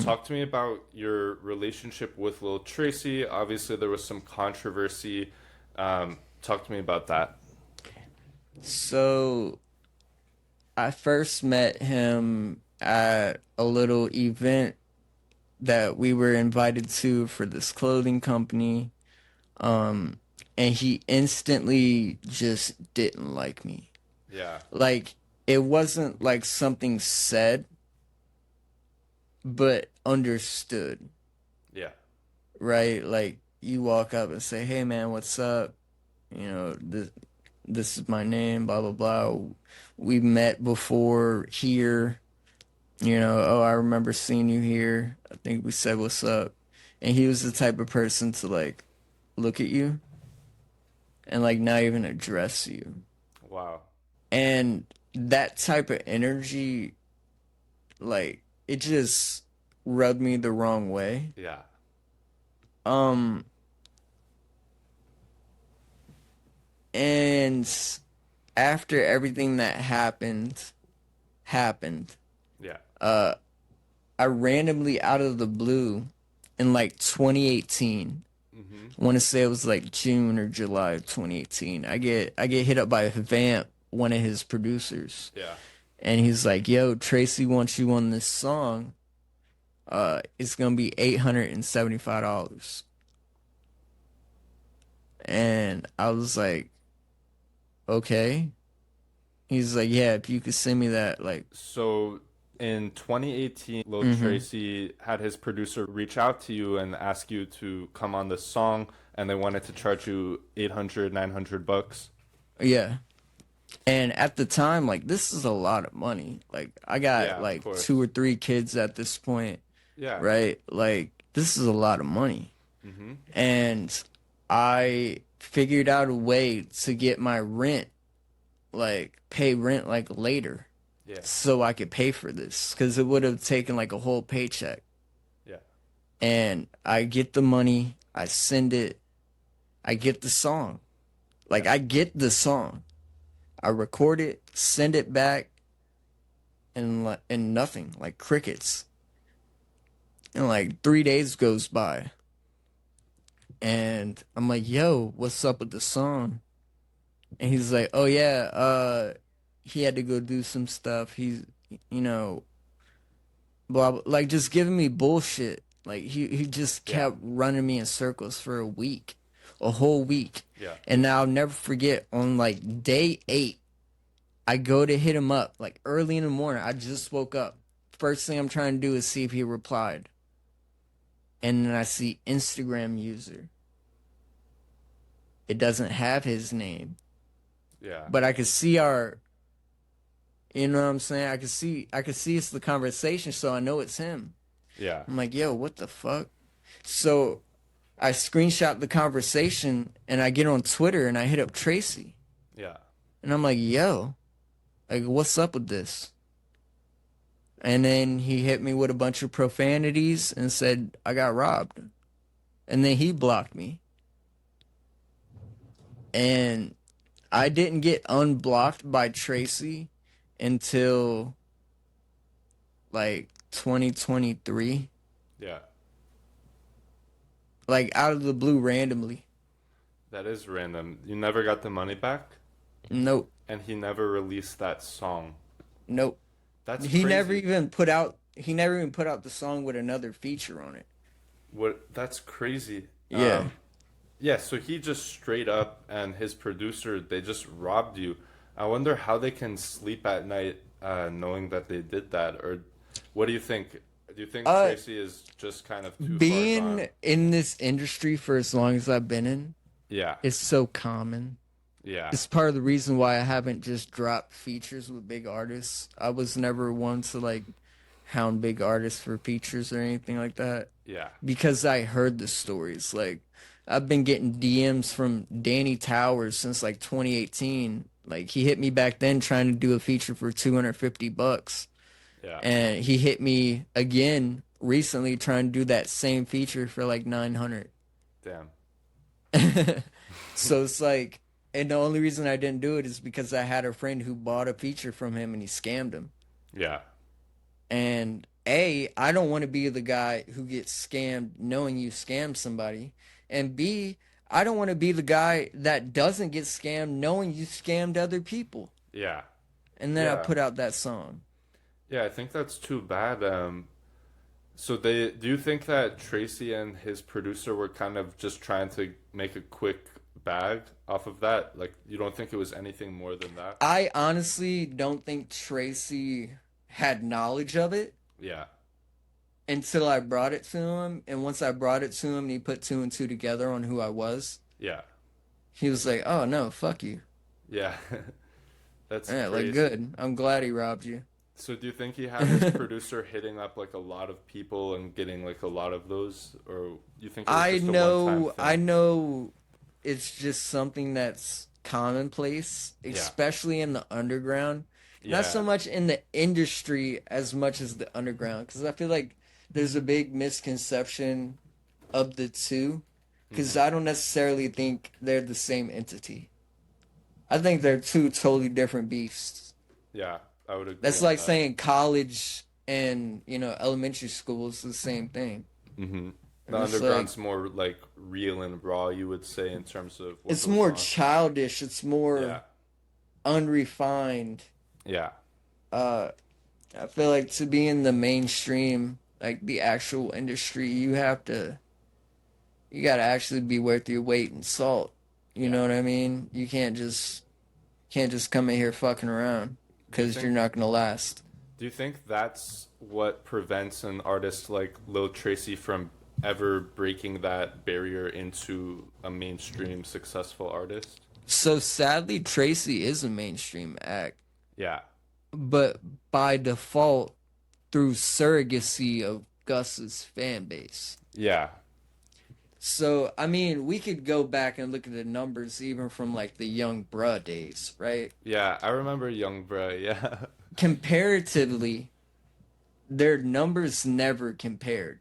Talk to me about your relationship with Lil Tracy. Obviously, there was some controversy. Talk to me about that. So I first met him at a little event that we were invited to for this clothing company. Um, and he instantly just didn't like me. Yeah, Like, it wasn't like something said, but understood, yeah, right? Like, you walk up and say, "Hey man, what's up? This is my name, blah blah blah. We met before here. Oh, I remember seeing you here. I think we said what's up." And he was the type of person to like look at you and like not even address you. wow, And that type of energy, like, it just rubbed me the wrong way. yeah, Um, and after everything that happened, yeah, uh, I randomly out of the blue in like 2018. mm-hmm, I want to say it was like June or July of 2018. I get hit up by Vamp, one of his producers, yeah, and he's like, "Yo, Tracy wants you on this song. It's gonna be $875." And I was like, "Okay." He's like, "Yeah, if you could send me that, like." So in 2018, Lil Mm-hmm. Tracy had his producer reach out to you and ask you to come on this song, and they wanted to charge you 800, 900 bucks. Yeah. And at the time, like, this is a lot of money. Like, I got Yeah, of like two course. or three kids at this point, Yeah. right? Like, this is a lot of money. Mm-hmm. And I figured out a way to get my rent, like, pay rent like later Yeah. so I could pay for this because it would have taken like a whole paycheck. Yeah. And I get the money, I send it, I get the song. Like, Yeah. I get the song, I record it, send it back, and nothing, like crickets. And like 3 days goes by, and I'm like, "Yo, what's up with the song?" And he's like, "Oh yeah, he had to go do some stuff. He's, you know, blah, blah, like just giving me bullshit. Like he just Yeah. kept running me in circles for a week, a whole week. Yeah. And now I'll never forget on like day 8, I go to hit him up like early in the morning. I just woke up. First thing I'm trying to do is see if he replied. And then I see Instagram user. It doesn't have his name, Yeah. but I could see our, you know what I'm saying? I could see it's the conversation, so I know it's him. Yeah. I'm like, "Yo, what the fuck?" So I screenshot the conversation and I get on Twitter and I hit up Tracy. Yeah. And I'm like, "Yo, like what's up with this?" And then he hit me with a bunch of profanities and said I got robbed. And then he blocked me. And I didn't get unblocked by Tracy until like 2023. Yeah. Like out of the blue randomly. That is random. You never got the money back, Nope. and he never released that song. Nope. That's He never crazy. even put out he never even put out the song with another feature on it. What? That's crazy. Yeah. Yeah. So he just straight up and his producer they just robbed you. I wonder how they can sleep at night knowing that they did that, or what do you think? Do you think Uh Tracy is just kind of too far gone? being in this industry for as long as I've been in, Yeah. it's so common. Yeah. It's part of the reason why I haven't just dropped features with big artists. I was never one to like hound big artists for features or anything like that Yeah. because I heard the stories. Like I've been getting DMs from Danny Towers since like 2018. Like he hit me back then trying to do a feature for 250 bucks. Yeah. And he hit me again recently trying to do that same feature for like 900. Damn. So it's like, and the only reason I didn't do it is because I had a friend who bought a feature from him and he scammed him. Yeah. And A, I don't want to be the guy who gets scammed knowing you scammed somebody. And B, I don't want to be the guy that doesn't get scammed knowing you scammed other people. Yeah. And then I Yeah. put out that song. Yeah, I think that's too bad. So they do you think that Tracy and his producer were kind of just trying to make a quick bag off of that? Like you don't think it was anything more than that? I honestly don't think Tracy had knowledge of it Yeah. until I brought it to him. And once I brought it to him and he put two and two together on who I was, Yeah. he was like, oh no, fuck you. Yeah. That's Yeah, like crazy. good. I'm glad he robbed you. So do you think he had his producer hitting up like a lot of people and getting like a lot of those, or you think it was I just a one-time know, I thing? know it's just something that's commonplace, Yeah. especially in the underground. Not so Yeah. much in the industry as much as the underground, because I feel like there's a big misconception of the two, because Hmm. I don't necessarily think they're the same entity. I think they're two totally different beasts. Yeah. I would agree That's on like that. saying college and, elementary school is the same thing. Hmm. The And it's like, underground's more like real and raw, you would say, in terms of what it's goes more on. childish, it's Yeah. more unrefined. Yeah. Uh, I feel like to be in the mainstream, like the actual industry, you gotta actually be worth your weight in salt. You Yeah. know what I mean? You can't just come in here fucking around Do you because you're think not gonna last. do you think that's what prevents an artist like Lil Tracy from ever breaking that barrier into a mainstream successful artist? So sadly, Tracy is a mainstream act, Yeah. but by default, through surrogacy of Gus's fan base. Yeah. So, I mean, we could go back and look at the numbers even from like the Young Bruh days, right? Yeah, I remember Young Bruh, yeah. Comparatively, their numbers never compared.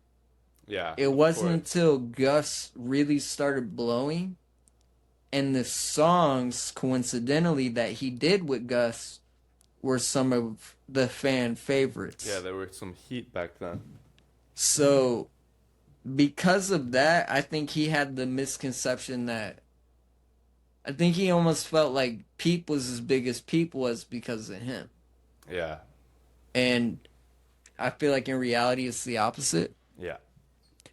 Yeah, It of wasn't course. until Gus really started blowing and the songs, coincidentally, that he did with Gus were some of the fan Yeah, favorites. there were some heat back then. So, because of that, I think he had the misconception that I think he almost felt like Peep was as big as Peep was because of him. Yeah. And I feel like in reality it's the opposite. Yeah.